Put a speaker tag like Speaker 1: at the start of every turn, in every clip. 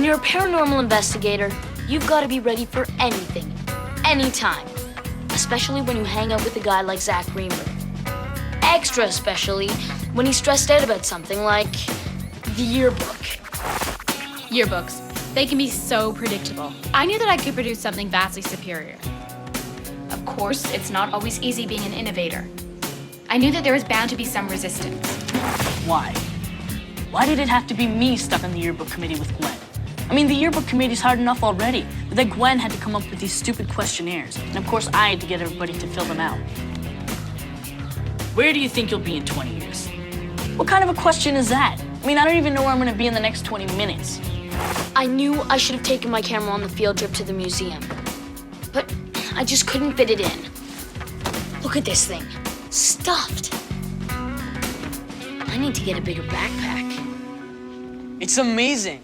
Speaker 1: When you're a paranormal investigator, you've got to be ready for anything, anytime. Especially when you hang out with a guy like Zack Greenberg. Extra especially when he's stressed out about something like the yearbook.
Speaker 2: Yearbooks. They can be so predictable. I knew that I could produce something vastly superior. Of course, it's not always easy being an innovator. I knew that there was bound to be some resistance.
Speaker 3: Why? Why did it have to be me stuck on the yearbook committee with Gwen? I mean, the yearbook committee's hard enough already, but then Gwen had to come up with these stupid questionnaires, and of course I had to get everybody to fill them out. Where do you think you'll be in 20 years? What kind of a question is that? I mean, I don't even know where I'm gonna be in the next 20 minutes.
Speaker 1: I knew I should have taken my camera on the field trip to the museum, but I just couldn't fit it in. Look at this thing, stuffed. I need to get a bigger backpack.
Speaker 3: It's amazing.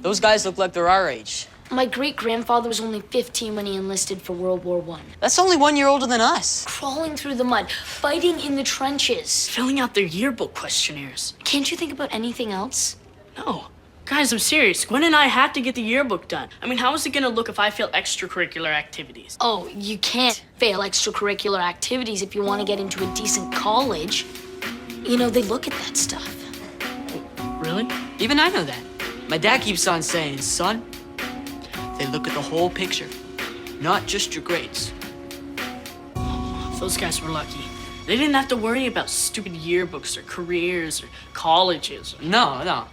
Speaker 3: Those guys look like they're our age.
Speaker 1: My great-grandfather was only 15 when he enlisted for World War I.
Speaker 3: That's only 1 year older than us.
Speaker 1: Crawling through the mud, fighting in the trenches.
Speaker 3: Filling out their yearbook questionnaires.
Speaker 1: Can't you think about anything else?
Speaker 3: No. Guys, I'm serious. Gwen and I had to get the yearbook done. I mean, how is it gonna look if I fail extracurricular activities?
Speaker 1: Oh, you can't fail extracurricular activities if you want to get into a decent college. You know, they look at that stuff.
Speaker 3: Really? Even I know that. My dad keeps on saying, son, they look at the whole picture, not just your grades. Oh, those guys were lucky. They didn't have to worry about stupid yearbooks or careers or colleges. No.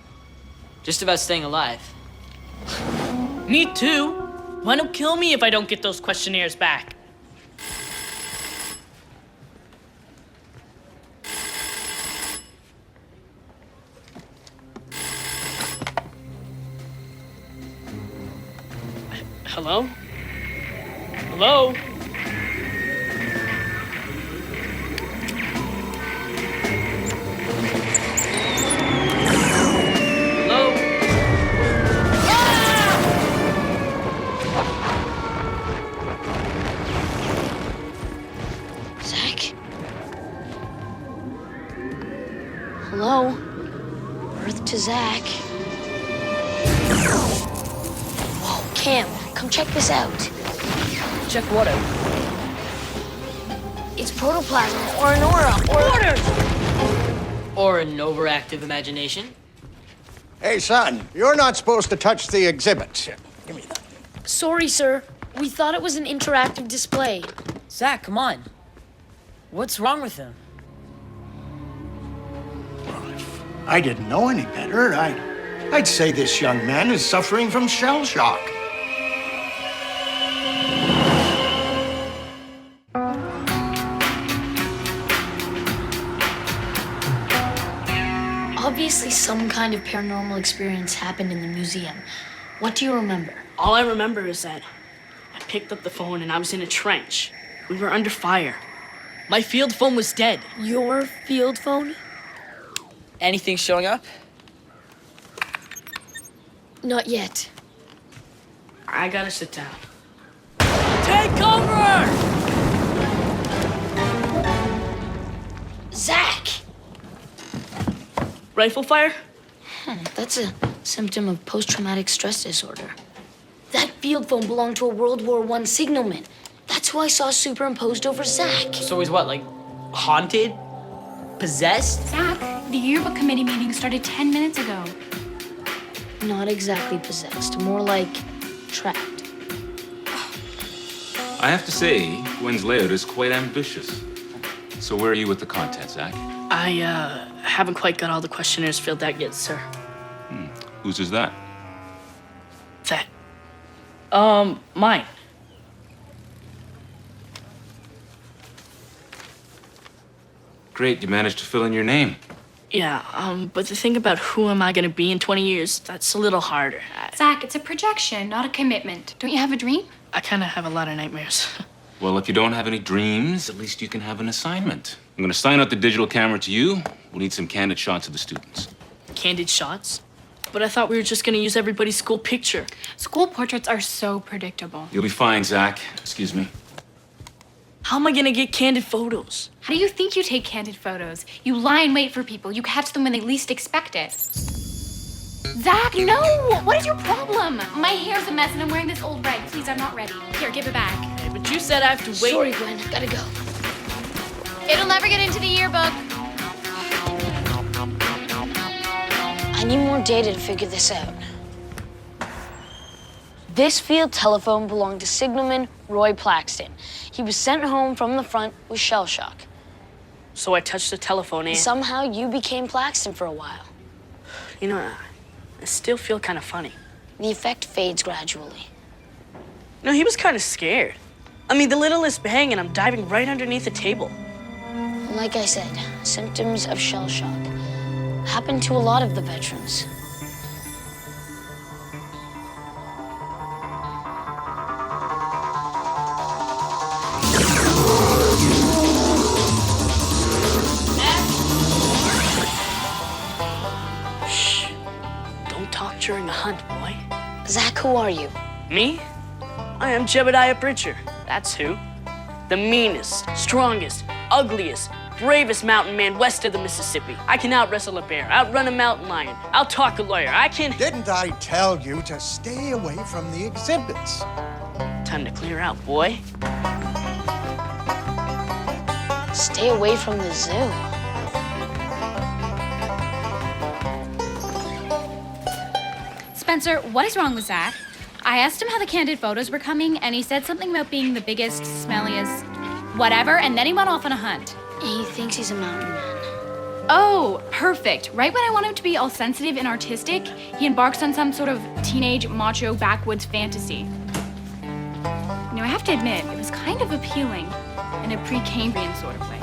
Speaker 3: Just about staying alive. Me too. Why don't kill me if I don't get those questionnaires back? Hello? Hello? Hello?
Speaker 1: Zack? Hello? Earth to Zack. Whoa, Cam, come check this out.
Speaker 3: Check what out?
Speaker 1: It's protoplasm or an aura
Speaker 3: Or an overactive imagination.
Speaker 4: Hey, son, you're not supposed to touch the exhibits. Here, give me that.
Speaker 1: Sorry, sir. We thought it was an interactive display.
Speaker 5: Zack, come on. What's wrong with him?
Speaker 4: Well, if I didn't know any better, I'd say this young man is suffering from shell shock.
Speaker 1: Obviously, some kind of paranormal experience happened in the museum. What do you remember?
Speaker 3: All I remember is that I picked up the phone and I was in a trench. We were under fire. My field phone was dead.
Speaker 1: Your field phone?
Speaker 5: Anything showing up?
Speaker 1: Not yet.
Speaker 3: I gotta sit down. Take cover!
Speaker 1: Zack!
Speaker 3: Rifle fire?
Speaker 1: That's a symptom of post-traumatic stress disorder. That field phone belonged to a World War I signalman. That's who I saw superimposed over Zack.
Speaker 3: So he's what, like, haunted? Possessed?
Speaker 2: Zack, the yearbook committee meeting started 10 minutes ago.
Speaker 1: Not exactly possessed, more like trapped.
Speaker 6: I have to say, Gwen's layout is quite ambitious. So where are you with the content, Zack?
Speaker 3: I haven't quite got all the questionnaires filled out yet, sir.
Speaker 6: Whose is that?
Speaker 3: That. Mine.
Speaker 6: Great, you managed to fill in your name.
Speaker 3: Yeah, but the thing about who am I gonna be in 20 years, that's a little harder.
Speaker 2: Zack, it's a projection, not a commitment. Don't you have a dream?
Speaker 3: I kinda have a lot of nightmares.
Speaker 6: Well, if you don't have any dreams, at least you can have an assignment. I'm gonna sign out the digital camera to you. We'll need some candid shots of the students.
Speaker 3: Candid shots? But I thought we were just gonna use everybody's school picture.
Speaker 2: School portraits are so predictable.
Speaker 6: You'll be fine, Zack. Excuse me.
Speaker 3: How am I gonna get candid photos?
Speaker 2: How do you think you take candid photos? You lie in wait for people. You catch them when they least expect it. Zack, no! What is your problem? My hair's a mess and I'm wearing this old rag. Please, I'm not ready. Here, give it back.
Speaker 3: Hey, but you said I have to wait.
Speaker 1: Sorry, Gwen. Gotta go.
Speaker 2: It'll never get into the yearbook.
Speaker 1: I need more data to figure this out. This field telephone belonged to signalman Roy Plaxton. He was sent home from the front with shell shock.
Speaker 3: So I touched the telephone and...
Speaker 1: Somehow you became Plaxton for a while.
Speaker 3: You know, I still feel kind of funny.
Speaker 1: The effect fades gradually.
Speaker 3: No, he was kind of scared. I mean, the littlest bang and I'm diving right underneath the table.
Speaker 1: Like I said, symptoms of shell shock happen to a lot of the veterans.
Speaker 3: Shh. Don't talk during a hunt, boy.
Speaker 1: Zack, who are you?
Speaker 3: Me? I am Jebediah Pritchard. That's who. The meanest, strongest, ugliest, bravest mountain man west of the Mississippi. I can out-wrestle a bear, outrun a mountain lion, out-talk a lawyer. I can...
Speaker 4: Didn't I tell you to stay away from the exhibits?
Speaker 3: Time to clear out, boy.
Speaker 1: Stay away from the zoo.
Speaker 2: Spencer, what is wrong with Zack? I asked him how the candid photos were coming, and he said something about being the biggest, smelliest, whatever, and then he went off on a hunt.
Speaker 1: He thinks he's a mountain man.
Speaker 2: Oh, perfect. Right when I want him to be all sensitive and artistic, he embarks on some sort of teenage, macho, backwoods fantasy. You know, I have to admit, it was kind of appealing in a pre-Cambrian sort of way.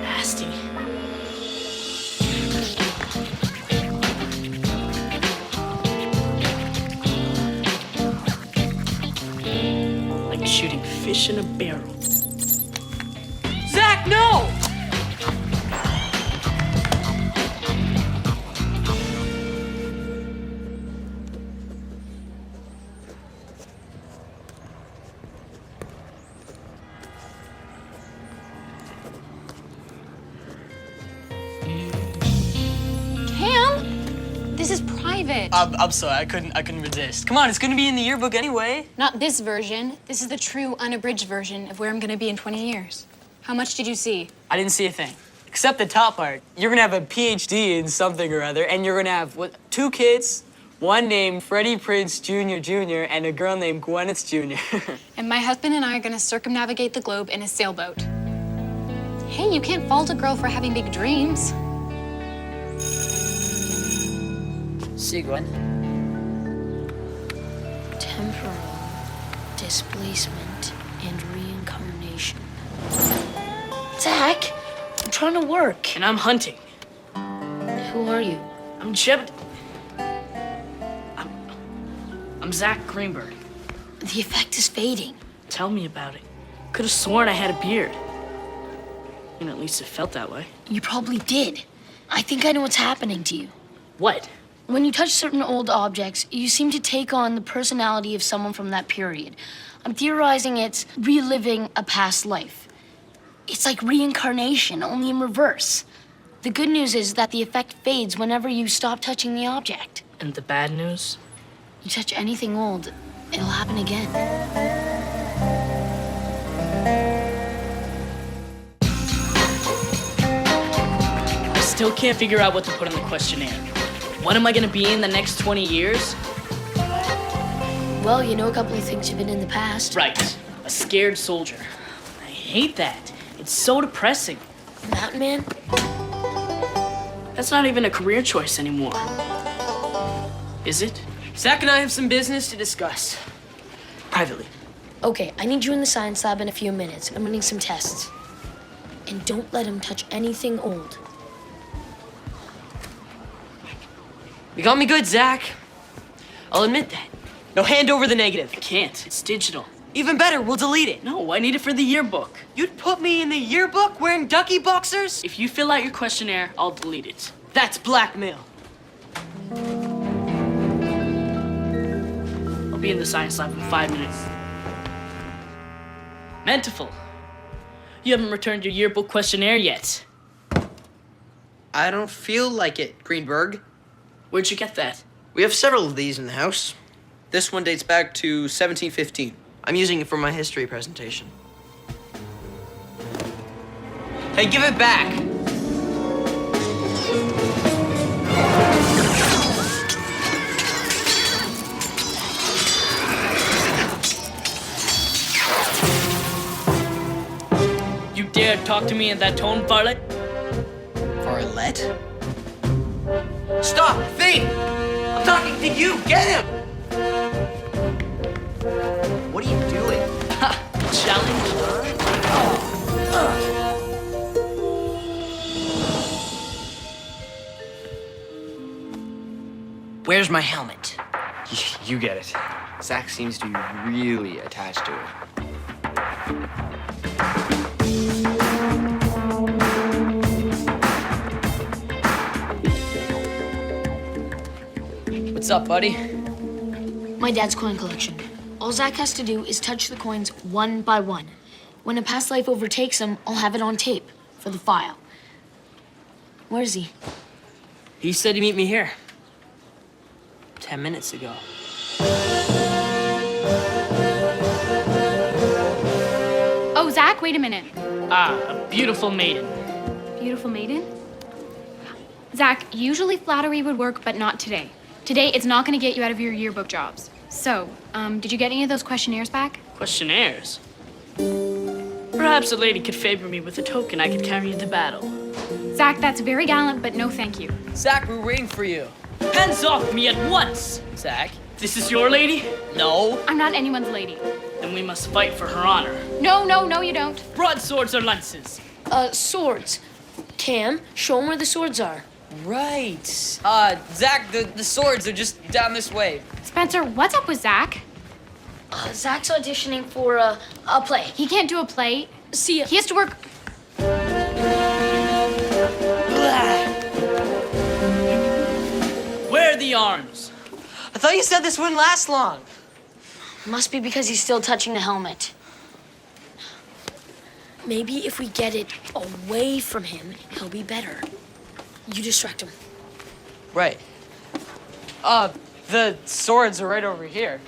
Speaker 3: Nasty. Like shooting fish in a barrel. Zack, no!
Speaker 2: Cam, this is private.
Speaker 3: I'm sorry, I couldn't resist. Come on, it's gonna be in the yearbook anyway.
Speaker 7: Not this version. This is the true, unabridged version of where I'm gonna be in 20 years. How much did you see?
Speaker 3: I didn't see a thing. Except the top part. You're gonna have a PhD in something or other, and you're gonna have, what, 2 kids? One named Freddie Prinze Jr. Jr. and a girl named Gwyneth Jr.
Speaker 7: And my husband and I are gonna circumnavigate the globe in a sailboat. Hey, you can't fault a girl for having big dreams.
Speaker 5: See, Gwen.
Speaker 1: Temporal displacement and reincarnation. Zack, I'm trying to work.
Speaker 3: And I'm hunting.
Speaker 1: Who are you?
Speaker 3: I'm Zack Greenberg.
Speaker 1: The effect is fading.
Speaker 3: Tell me about it. Could have sworn I had a beard. You know, at least it felt that way.
Speaker 1: You probably did. I think I know what's happening to you.
Speaker 3: What?
Speaker 1: When you touch certain old objects, you seem to take on the personality of someone from that period. I'm theorizing it's reliving a past life. It's like reincarnation, only in reverse. The good news is that the effect fades whenever you stop touching the object.
Speaker 3: And the bad news?
Speaker 1: You touch anything old, it'll happen again.
Speaker 3: I still can't figure out what to put on the questionnaire. What am I gonna be in the next 20 years?
Speaker 1: Well, you know a couple of things you've been in the past.
Speaker 3: Right, a scared soldier. I hate that. It's so depressing.
Speaker 1: Mountain man?
Speaker 3: That's not even a career choice anymore. Is it? Zack and I have some business to discuss. Privately.
Speaker 1: Okay, I need you in the science lab in a few minutes. I'm running some tests. And don't let him touch anything old.
Speaker 3: You got me good, Zack. I'll admit that. Now hand over the negative. I can't. It's digital. Even better, we'll delete it. No, I need it for the yearbook. You'd put me in the yearbook wearing ducky boxers? If you fill out your questionnaire, I'll delete it. That's blackmail. I'll be in the science lab in 5 minutes. Mentiful. You haven't returned your yearbook questionnaire yet.
Speaker 8: I don't feel like it, Greenberg.
Speaker 3: Where'd you get that?
Speaker 8: We have several of these in the house. This one dates back to 1715. I'm using it for my history presentation. Hey, give it back!
Speaker 3: You dare talk to me in that tone, varlet?
Speaker 8: Varlet? Stop! Think! I'm talking to you! Get him! What are you doing?
Speaker 3: Challenge?
Speaker 8: Where's my helmet? You get it. Zack seems to be really attached to it.
Speaker 3: What's up, buddy?
Speaker 1: My dad's coin collection. All Zack has to do is touch the coins one by one. When a past life overtakes him, I'll have it on tape for the file. Where is he?
Speaker 3: He said he'd meet me here. 10 minutes ago.
Speaker 2: Oh, Zack, wait a minute.
Speaker 3: Ah, a beautiful maiden.
Speaker 2: Beautiful maiden? Zack, usually flattery would work, but not today. Today, it's not gonna get you out of your yearbook jobs. So, did you get any of those questionnaires back?
Speaker 3: Questionnaires. Perhaps a lady could favor me with a token I could carry into battle.
Speaker 2: Zack, that's very gallant, but no thank you.
Speaker 8: Zack, we're waiting for you.
Speaker 3: Hands off me at once!
Speaker 8: Zack?
Speaker 3: This is your lady?
Speaker 8: No.
Speaker 2: I'm not anyone's lady.
Speaker 3: Then we must fight for her honor.
Speaker 2: No, you don't.
Speaker 3: Broadswords or lances?
Speaker 1: Swords. Cam, show him where the swords are.
Speaker 8: Right. Zack, the swords are just down this way.
Speaker 2: Spencer, what's up with Zack?
Speaker 1: Zack's auditioning for a play.
Speaker 2: He can't do a play.
Speaker 1: See ya.
Speaker 2: He has to work.
Speaker 3: Where are the arms?
Speaker 8: I thought you said this wouldn't last long.
Speaker 1: Must be because he's still touching the helmet. Maybe if we get it away from him, he'll be better. You distract him.
Speaker 8: Right. The swords are right over here.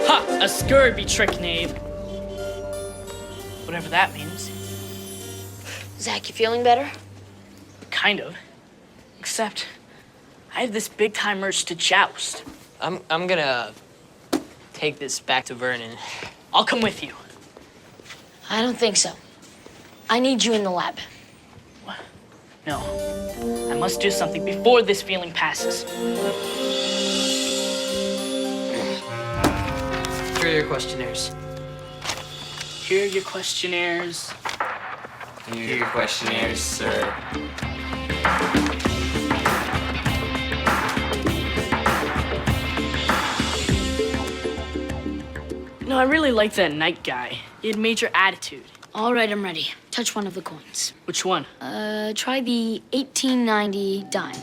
Speaker 3: Ha! A scurvy trick, knave. Whatever that means.
Speaker 1: Zack, you feeling better?
Speaker 3: Kind of. Except, I have this big-time urge to joust.
Speaker 8: I'm gonna take this back to Vernon.
Speaker 3: I'll come with you.
Speaker 1: I don't think so. I need you in the lab.
Speaker 3: What? No. I must do something before this feeling passes.
Speaker 8: Here are your questionnaires.
Speaker 3: Here are your questionnaires.
Speaker 9: Here are your questionnaires, sir.
Speaker 3: No, I really like that knight guy. He had major attitude.
Speaker 1: All right, I'm ready. Touch one of the coins.
Speaker 3: Which one?
Speaker 1: Try the 1890 dime.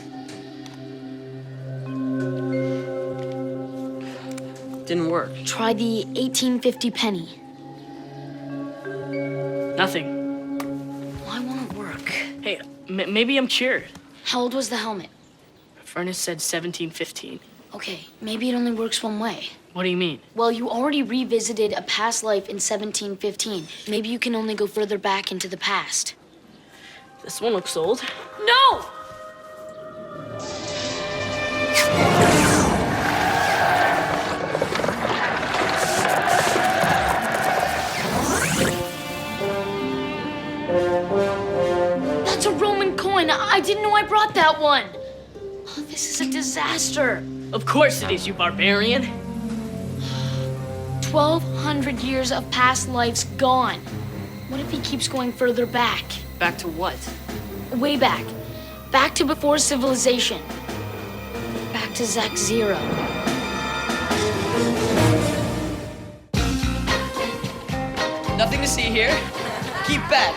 Speaker 8: Didn't work.
Speaker 1: Try the 1850 penny.
Speaker 3: Nothing.
Speaker 1: Why won't it work?
Speaker 3: Hey, maybe I'm cured.
Speaker 1: How old was the helmet?
Speaker 3: Furnace said 1715.
Speaker 1: Okay, maybe it only works one way.
Speaker 3: What do you mean?
Speaker 1: Well, you already revisited a past life in 1715. Maybe you can only go further back into the past.
Speaker 3: This one looks old.
Speaker 1: No! That's a Roman coin. I didn't know I brought that one. Oh, this is a disaster.
Speaker 3: Of course it is, you barbarian.
Speaker 1: 1,200 years of past lives gone. What if he keeps going further back?
Speaker 3: Back to what?
Speaker 1: Way back. Back to before civilization. Back to Zack Zero.
Speaker 8: Nothing to see here. Keep back.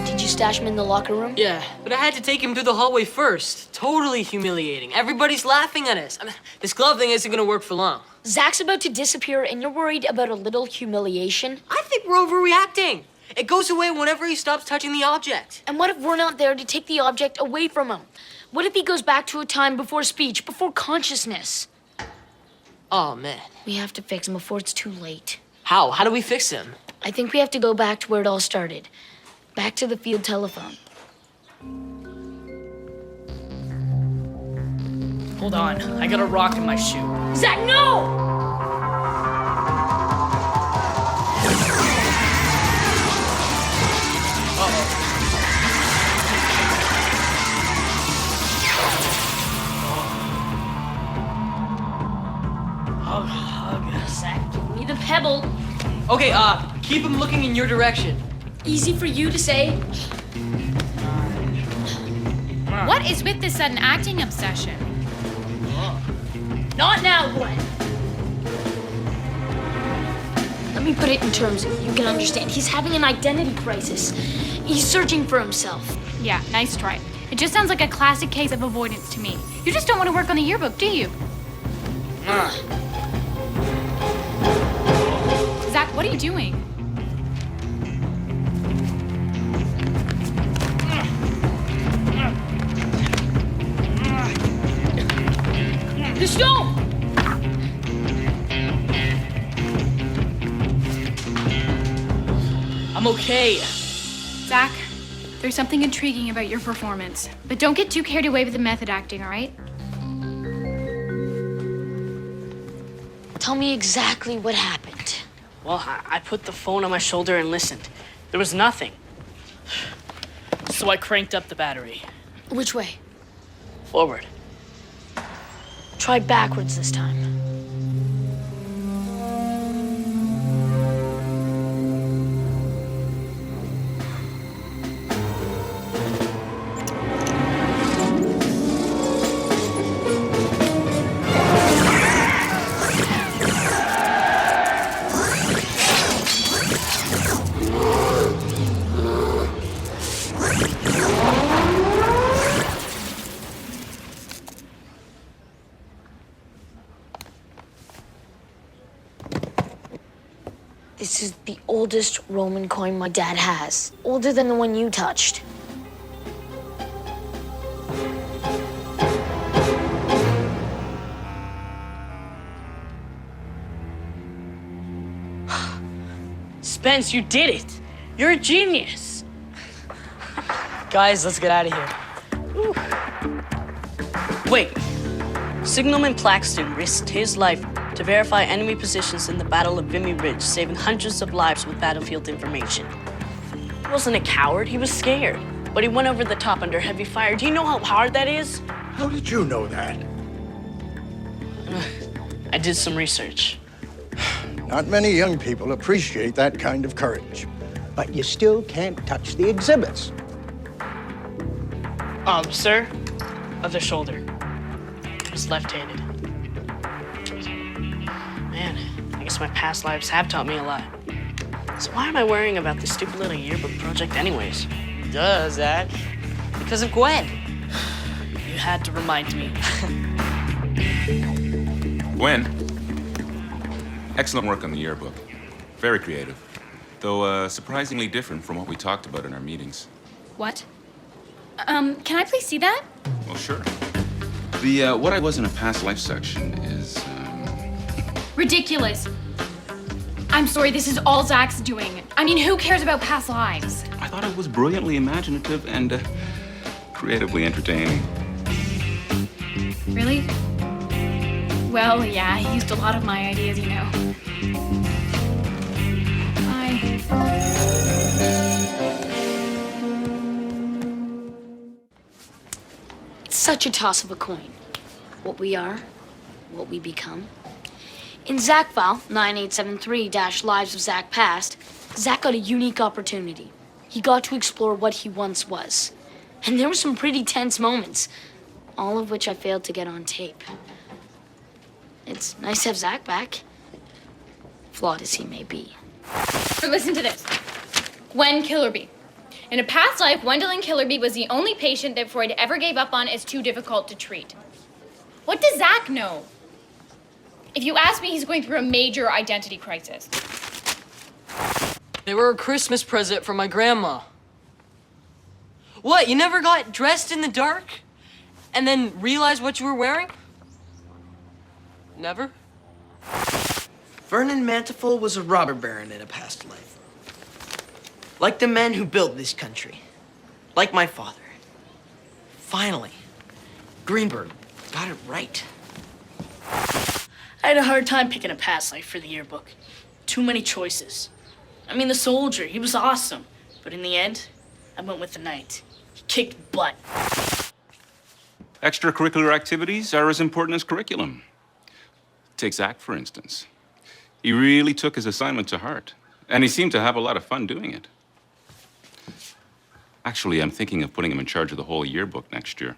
Speaker 1: Did you stash him in the locker room?
Speaker 3: Yeah, but I had to take him through the hallway first. Totally humiliating. Everybody's laughing at us. I mean, this glove thing isn't gonna work for long.
Speaker 1: Zack's about to disappear, and you're worried about a little humiliation?
Speaker 3: I think we're overreacting. It goes away whenever he stops touching the object.
Speaker 1: And what if we're not there to take the object away from him? What if he goes back to a time before speech, before consciousness?
Speaker 3: Oh, man.
Speaker 1: We have to fix him before it's too late.
Speaker 3: How? How do we fix him?
Speaker 1: I think we have to go back to where it all started. Back to the field telephone.
Speaker 5: Hold on, I got a rock in my shoe.
Speaker 1: Zack, no! Zack, give me the pebble.
Speaker 3: Okay, keep him looking in your direction.
Speaker 1: Easy for you to say.
Speaker 2: What is with this sudden acting obsession?
Speaker 1: Not now, Gwen. Let me put it in terms you can understand. He's having an identity crisis. He's searching for himself.
Speaker 2: Yeah, nice try. It just sounds like a classic case of avoidance to me. You just don't want to work on the yearbook, do you? Zack, what are you doing?
Speaker 1: The stone!
Speaker 5: I'm okay.
Speaker 2: Zack, there's something intriguing about your performance. But don't get too carried away with the method acting, all right?
Speaker 1: Tell me exactly what happened.
Speaker 5: Well, I put the phone on my shoulder and listened. There was nothing. So I cranked up the battery.
Speaker 1: Which way?
Speaker 5: Forward.
Speaker 1: Try backwards this time. This is the oldest Roman coin my dad has. Older than the one you touched.
Speaker 5: Spence, you did it. You're a genius. Guys, let's get out of here. Whew. Wait. Signalman Plaxton risked his life to verify enemy positions in the Battle of Vimy Ridge, saving hundreds of lives with battlefield information. He wasn't a coward, he was scared. But he went over the top under heavy fire. Do you know how hard that is?
Speaker 4: How did you know that?
Speaker 5: I did some research.
Speaker 4: Not many young people appreciate that kind of courage. But you still can't touch the exhibits.
Speaker 5: Sir, other shoulder. He was left-handed. Man, I guess my past lives have taught me a lot. So why am I worrying about this stupid little yearbook project anyways?
Speaker 8: Duh, Zack. Because of Gwen.
Speaker 5: You had to remind me.
Speaker 6: Gwen, excellent work on the yearbook. Very creative. Though surprisingly different from what we talked about in our meetings.
Speaker 2: What? Can I please see that?
Speaker 6: Well, sure. The what I was in a past life section is,
Speaker 2: Ridiculous. I'm sorry, this is all Zack's doing. I mean, who cares about past lives?
Speaker 6: I thought it was brilliantly imaginative and creatively entertaining.
Speaker 2: Really? Well, yeah, he used a lot of my ideas, you know. Bye.
Speaker 1: It's such a toss of a coin. What we are, what we become. In Zack file 9873-Lives of Zack Past, Zack got a unique opportunity. He got to explore what he once was. And there were some pretty tense moments, all of which I failed to get on tape. It's nice to have Zack back, flawed as he may be.
Speaker 2: So listen to this. Gwen Killerby. In a past life, Gwendolyn Killerby was the only patient that Freud ever gave up on as too difficult to treat. What does Zack know? If you ask me, he's going through a major identity crisis.
Speaker 5: They were a Christmas present from my grandma. What, you never got dressed in the dark? And then realized what you were wearing? Never?
Speaker 8: Vernon Manteuffel was a robber baron in a past life. Like the men who built this country. Like my father. Finally, Greenberg got it right.
Speaker 5: I had a hard time picking a past life for the yearbook. Too many choices. I mean, the soldier, he was awesome. But in the end, I went with the knight. He kicked butt.
Speaker 6: Extracurricular activities are as important as curriculum. Take Zack, for instance. He really took his assignment to heart, and he seemed to have a lot of fun doing it. Actually, I'm thinking of putting him in charge of the whole yearbook next year.